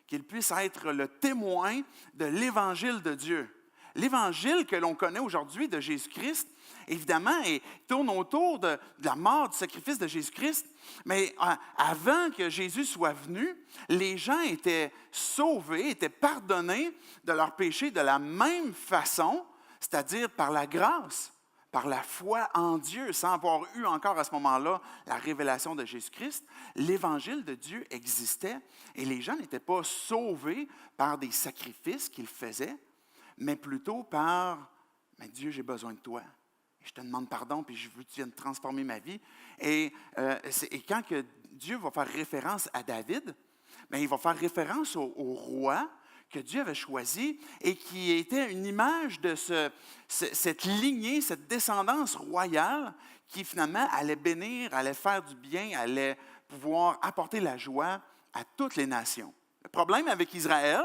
qu'il puisse être le témoin de l'Évangile de Dieu. L'Évangile que l'on connaît aujourd'hui de Jésus-Christ, évidemment, tourne autour de la mort, du sacrifice de Jésus-Christ, mais avant que Jésus soit venu, les gens étaient sauvés, étaient pardonnés de leurs péchés de la même façon, c'est-à-dire par la grâce, par la foi en Dieu, sans avoir eu encore à ce moment-là la révélation de Jésus-Christ. L'Évangile de Dieu existait et les gens n'étaient pas sauvés par des sacrifices qu'ils faisaient, mais plutôt par « Mais Dieu, j'ai besoin de toi. Et je te demande pardon, puis je veux que tu viennes transformer ma vie. » Et quand que Dieu va faire référence à David, bien, il va faire référence au roi que Dieu avait choisi et qui était une image de cette lignée, cette descendance royale qui finalement allait bénir, allait faire du bien, allait pouvoir apporter la joie à toutes les nations. Le problème avec Israël,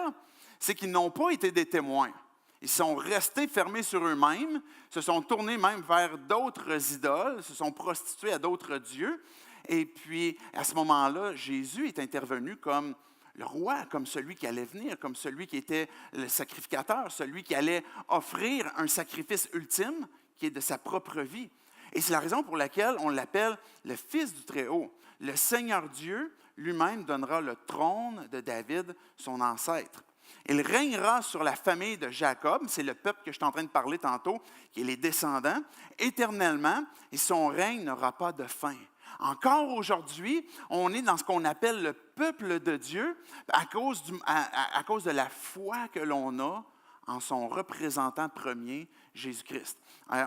c'est qu'ils n'ont pas été des témoins. Ils sont restés fermés sur eux-mêmes, se sont tournés même vers d'autres idoles, se sont prostitués à d'autres dieux. Et puis, à ce moment-là, Jésus est intervenu comme le roi, comme celui qui allait venir, comme celui qui était le sacrificateur, celui qui allait offrir un sacrifice ultime qui est de sa propre vie. Et c'est la raison pour laquelle on l'appelle le Fils du Très-Haut. Le Seigneur Dieu lui-même donnera le trône de David, son ancêtre. Il régnera sur la famille de Jacob, c'est le peuple que je suis en train de parler tantôt, qui est les descendants, éternellement, et son règne n'aura pas de fin. Encore aujourd'hui, on est dans ce qu'on appelle le peuple de Dieu à cause de la foi que l'on a en son représentant premier, Jésus-Christ.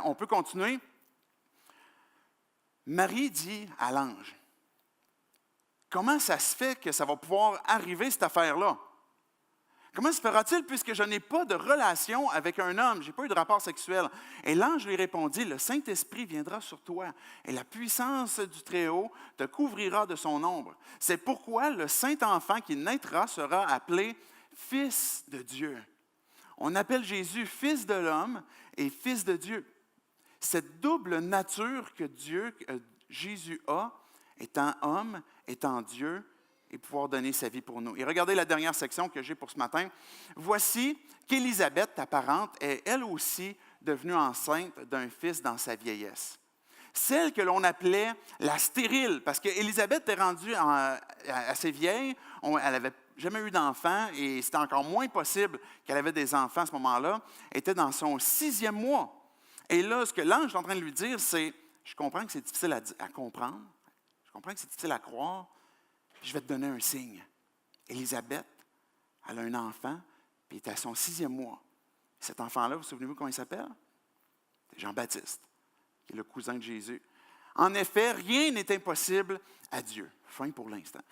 On peut continuer. Marie dit à l'ange, « Comment ça se fait que ça va pouvoir arriver, cette affaire-là? Comment se fera-t-il puisque je n'ai pas de relation avec un homme, je n'ai pas eu de rapport sexuel? » Et l'ange lui répondit, « Le Saint-Esprit viendra sur toi, et la puissance du Très-Haut te couvrira de son ombre. C'est pourquoi le Saint-Enfant qui naîtra sera appelé Fils de Dieu. » On appelle Jésus Fils de l'homme et Fils de Dieu. Cette double nature que Jésus a, étant homme, étant Dieu, et pouvoir donner sa vie pour nous. Et regardez la dernière section que j'ai pour ce matin. Voici qu'Élisabeth, ta parente, est elle aussi devenue enceinte d'un fils dans sa vieillesse. Celle que l'on appelait la stérile, parce qu'Élisabeth est rendue assez vieille, elle n'avait jamais eu d'enfant, et c'était encore moins possible qu'elle avait des enfants à ce moment-là, était dans son 6e mois. Et là, ce que l'ange est en train de lui dire, c'est, je comprends que c'est difficile à comprendre, je comprends que c'est difficile à croire, je vais te donner un signe. Élisabeth, elle a un enfant, puis elle est à son 6e mois. Cet enfant-là, vous souvenez-vous comment il s'appelle? C'est Jean-Baptiste, qui est le cousin de Jésus. En effet, rien n'est impossible à Dieu. Fin pour l'instant.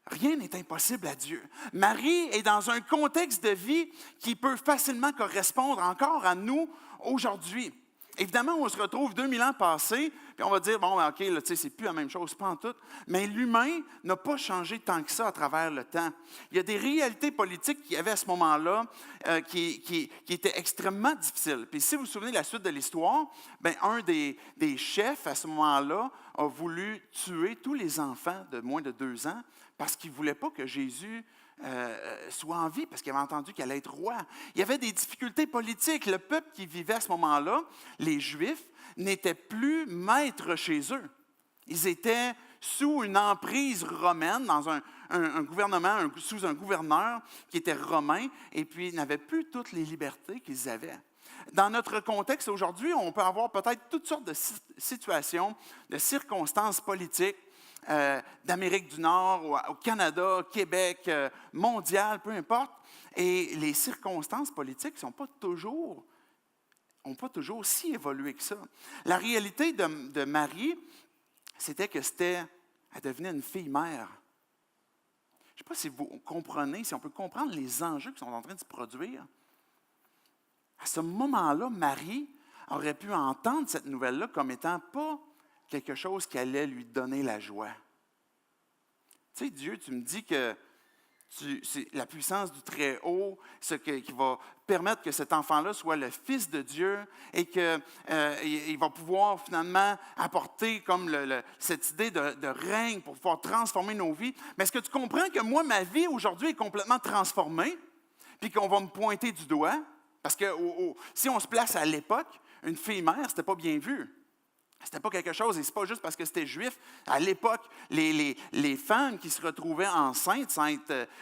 Rien n'est impossible à Dieu. Marie est dans un contexte de vie qui peut facilement correspondre encore à nous aujourd'hui. Évidemment, on se retrouve 2000 ans passés, puis on va dire, bon, OK, là, c'est plus la même chose, pas en tout. Mais l'humain n'a pas changé tant que ça à travers le temps. Il y a des réalités politiques qu'il y avait à ce moment-là qui étaient extrêmement difficiles. Puis si vous vous souvenez de la suite de l'histoire, bien, un des chefs à ce moment-là a voulu tuer tous les enfants de moins de 2 ans parce qu'il ne voulait pas que Jésus soit en vie, parce qu'il avait entendu qu'il allait être roi. Il y avait des difficultés politiques. Le peuple qui vivait à ce moment-là, les Juifs, n'étaient plus maîtres chez eux. Ils étaient sous une emprise romaine, dans un gouvernement, sous un gouverneur qui était romain, et puis ils n'avaient plus toutes les libertés qu'ils avaient. Dans notre contexte aujourd'hui, on peut avoir peut-être toutes sortes de situations, de circonstances politiques, d'Amérique du Nord, au Canada, Québec, mondial, peu importe. Et les circonstances politiques n'ont pas toujours si évolué que ça. La réalité de Marie, c'était qu'elle devenait une fille-mère. Je ne sais pas si vous comprenez, si on peut comprendre les enjeux qui sont en train de se produire. À ce moment-là, Marie aurait pu entendre cette nouvelle-là comme étant pas quelque chose qui allait lui donner la joie. Tu sais, Dieu, tu me dis que c'est la puissance du Très-Haut, qui va permettre que cet enfant-là soit le Fils de Dieu et qu'il va pouvoir finalement apporter comme cette idée de règne pour pouvoir transformer nos vies. Mais est-ce que tu comprends que moi, ma vie aujourd'hui est complètement transformée puis qu'on va me pointer du doigt? Parce que si on se place à l'époque, une fille-mère, ce n'était pas bien vu. Ce n'était pas quelque chose, et ce n'est pas juste parce que c'était juif. À l'époque, les femmes qui se retrouvaient enceintes sans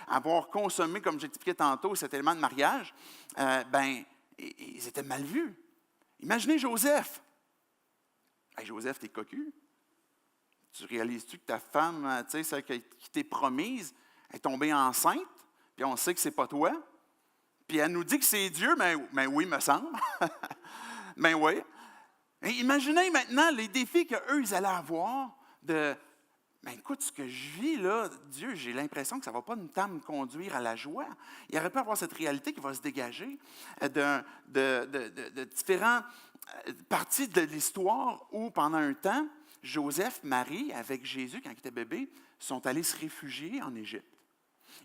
avoir consommé, comme j'expliquais tantôt, cet élément de mariage, ils étaient mal vus. Imaginez Joseph. Hey, Joseph, t'es cocu. Tu réalises-tu que ta femme, celle qui t'est promise, est tombée enceinte, puis on sait que ce n'est pas toi? Puis elle nous dit que c'est Dieu, mais oui, me semble. Ben oui. Et imaginez maintenant les défis qu'eux, ils allaient avoir écoute, ce que je vis là, Dieu, j'ai l'impression que ça ne va pas me conduire à la joie. Il aurait pu avoir cette réalité qui va se dégager de différentes parties de l'histoire où, pendant un temps, Joseph, Marie, avec Jésus, quand il était bébé, sont allés se réfugier en Égypte.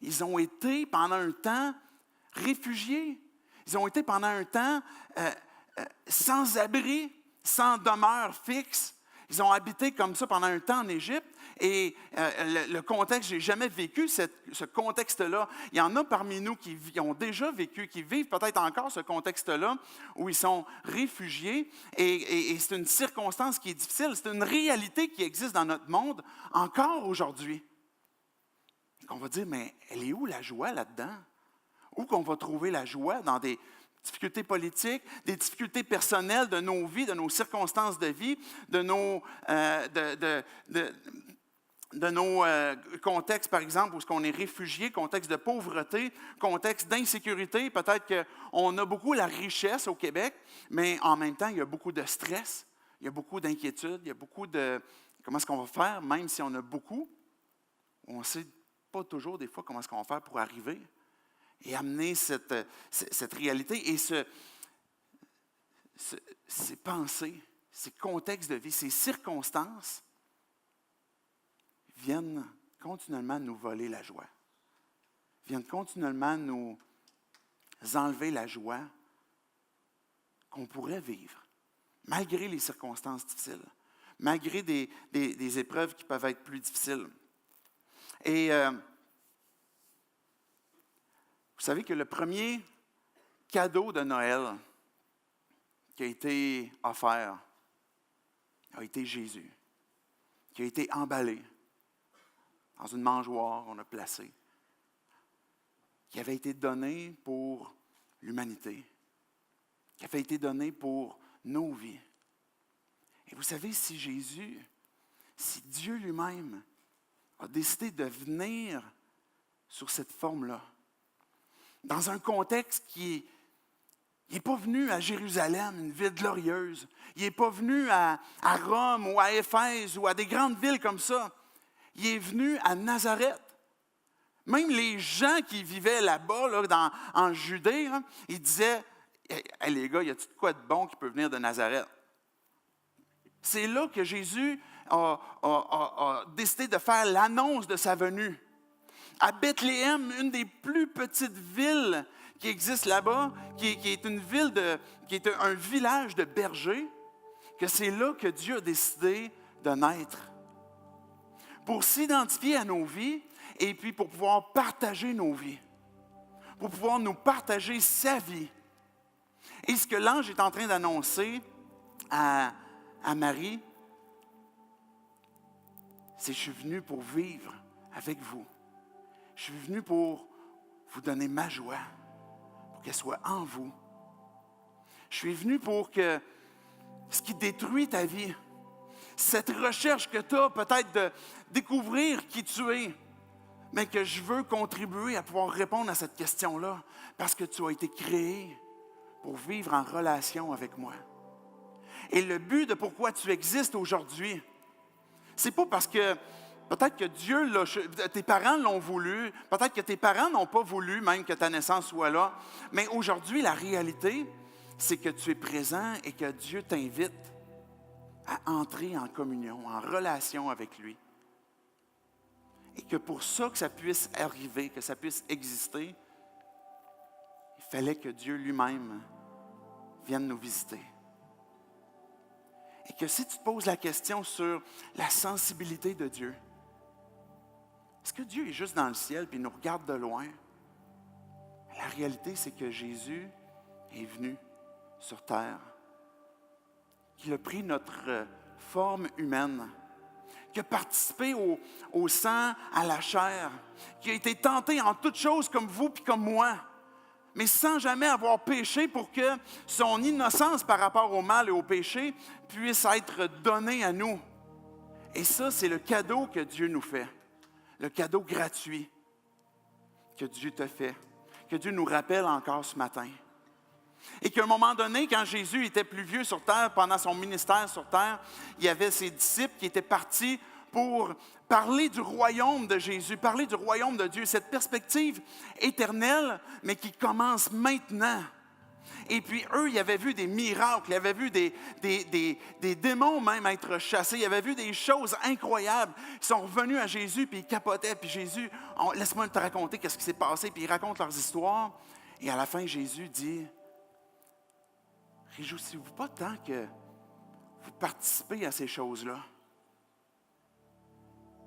Ils ont été, pendant un temps, réfugiés. Ils ont été, pendant un temps, sans abri, sans demeure fixe. Ils ont habité comme ça pendant un temps en Égypte. Et le contexte, je n'ai jamais vécu ce contexte-là. Il y en a parmi nous qui ont déjà vécu, qui vivent peut-être encore ce contexte-là, où ils sont réfugiés. Et c'est une circonstance qui est difficile. C'est une réalité qui existe dans notre monde encore aujourd'hui. qu'on va dire, mais elle est où la joie là-dedans? Où qu'on va trouver la joie dans des difficultés politiques, des difficultés personnelles de nos vies, de nos circonstances de vie, de nos contextes, par exemple, où on est réfugié, contexte de pauvreté, contexte d'insécurité. Peut-être qu'on a beaucoup la richesse au Québec, mais en même temps, il y a beaucoup de stress, il y a beaucoup d'inquiétude, il y a beaucoup de comment est-ce qu'on va faire, même si on a beaucoup. On ne sait pas toujours des fois comment est-ce qu'on va faire pour arriver et amener cette réalité et ces pensées, ces contextes de vie, ces circonstances viennent continuellement nous voler la joie, viennent continuellement nous enlever la joie qu'on pourrait vivre, malgré les circonstances difficiles, malgré des épreuves qui peuvent être plus difficiles. Et vous savez que le premier cadeau de Noël qui a été offert a été Jésus, qui a été emballé dans une mangeoire, on a placé, qui avait été donné pour l'humanité, qui avait été donné pour nos vies. Et vous savez, si Dieu lui-même a décidé de venir sur cette forme-là, dans un contexte qui n'est pas venu à Jérusalem, une ville glorieuse, il n'est pas venu à Rome ou à Éphèse ou à des grandes villes comme ça, il est venu à Nazareth. Même les gens qui vivaient là-bas, en Judée, ils disaient, hey, les gars, y a-t-il de quoi de bon qui peut venir de Nazareth? C'est là que Jésus a décidé de faire l'annonce de sa venue. À Bethléem, une des plus petites villes qui existe là-bas, qui est une ville qui est un village de bergers, que c'est là que Dieu a décidé de naître. Pour s'identifier à nos vies et puis pour pouvoir partager nos vies, pour pouvoir nous partager sa vie. Et ce que l'ange est en train d'annoncer à Marie, c'est « Je suis venu pour vivre avec vous. Je suis venu pour vous donner ma joie, pour qu'elle soit en vous. Je suis venu pour que ce qui détruit ta vie, cette recherche que tu as peut-être de découvrir qui tu es, mais que je veux contribuer à pouvoir répondre à cette question-là, parce que tu as été créé pour vivre en relation avec moi. Et le but de pourquoi tu existes aujourd'hui, c'est pas parce que peut-être que tes parents l'ont voulu, peut-être que tes parents n'ont pas voulu même que ta naissance soit là, mais aujourd'hui, la réalité, c'est que tu es présent et que Dieu t'invite à entrer en communion, en relation avec lui. Et que pour ça que ça puisse arriver, que ça puisse exister, il fallait que Dieu lui-même vienne nous visiter. Et que si tu te poses la question sur la sensibilité de Dieu, est-ce que Dieu est juste dans le ciel et il nous regarde de loin? La réalité, c'est que Jésus est venu sur terre, qu'il a pris notre forme humaine, qui a participé au sang, à la chair, qui a été tenté en toutes choses comme vous et comme moi, mais sans jamais avoir péché pour que son innocence par rapport au mal et au péché puisse être donnée à nous. Et ça, c'est le cadeau que Dieu nous fait, le cadeau gratuit que Dieu te fait, que Dieu nous rappelle encore ce matin. Et qu'à un moment donné, quand Jésus était plus vieux sur terre, pendant son ministère sur terre, il y avait ses disciples qui étaient partis pour parler du royaume de Jésus, parler du royaume de Dieu, cette perspective éternelle, mais qui commence maintenant. Et puis eux, ils avaient vu des miracles, ils avaient vu des démons même être chassés, ils avaient vu des choses incroyables. Ils sont revenus à Jésus, puis ils capotaient, puis Jésus, laisse-moi te raconter qu'est-ce qui s'est passé, puis ils racontent leurs histoires. Et à la fin, Jésus dit, réjouissez-vous pas tant que vous participez à ces choses-là,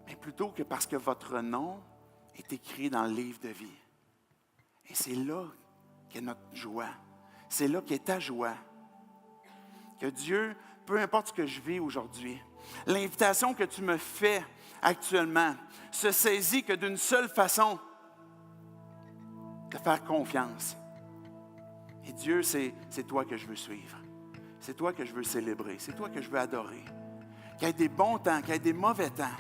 mais plutôt que parce que votre nom est écrit dans le livre de vie. Et c'est là qu'est notre joie. C'est là qu'est ta joie. Que Dieu peu importe ce que je vis aujourd'hui, l'invitation que tu me fais actuellement se saisit que d'une seule façon, de faire confiance. Et Dieu, c'est toi que je veux suivre. C'est toi que je veux célébrer. C'est toi que je veux adorer. Qu'il y ait des bons temps, qu'il y ait des mauvais temps,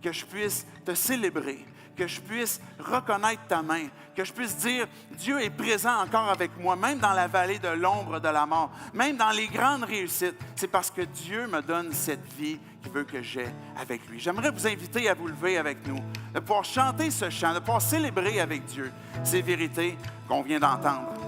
que je puisse te célébrer, que je puisse reconnaître ta main, que je puisse dire, Dieu est présent encore avec moi, même dans la vallée de l'ombre de la mort, même dans les grandes réussites. C'est parce que Dieu me donne cette vie qu'il veut que j'aie avec lui. J'aimerais vous inviter à vous lever avec nous, de pouvoir chanter ce chant, de pouvoir célébrer avec Dieu ces vérités qu'on vient d'entendre.